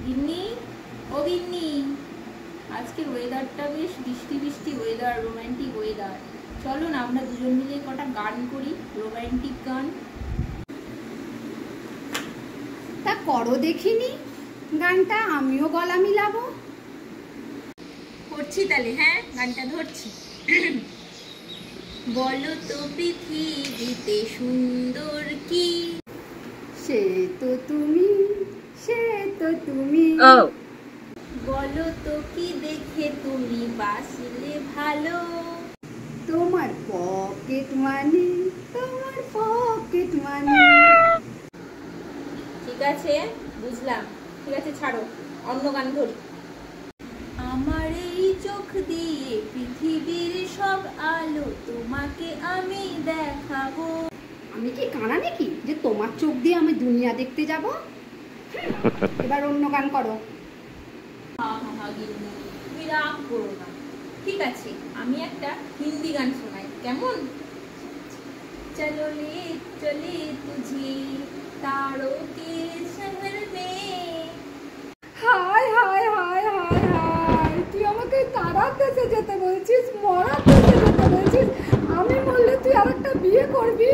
গিন্নি, ও গিন্নি, আজকের ওয়েদারটা বেশ বৃষ্টি বৃষ্টি ওয়েদার, রোমান্টিক ওয়েদার। চলো না আমরা দুজন মিলে কটা গান করি, রোমান্টিক গান। তা করো দেখিনি গানটা, আমিও গলা মিলাবো। করছি তাহলে, হ্যাঁ গানটা ধরছি। বলো তো পৃথিবীতে সুন্দর কি? সে তো তুমি, সে তো তুমি। বলো তো কি দেখে তুমি বাসলে ভালো? তোমার পকেট মানি, তোমার পকেট মানি। ঠিক আছে, বুঝলাম। ঠিক আছে, ছাড়ো, অন্য গান ধরি। আমার এই চোখ দিয়ে পৃথিবীর সব আলো তোমাকে আমি দেখাবো। আমি কি কানা নাকি যে তোমার চোখ দিয়ে আমি দুনিয়া দেখতে যাব? এবার অন্য গান করো। তুমি রাগ করো না। ঠিক আছে, আমি একটা হিন্দি গান শোনাই, কেমন? চলো ले चले तुझे तारों के शहर में। High high high high high, তুই আমাকে তারার দেশে যেতে বলছিস, মরার দেশে যেতে বলছিস। আমি বললে তুই আরেকটা বিয়ে করবি?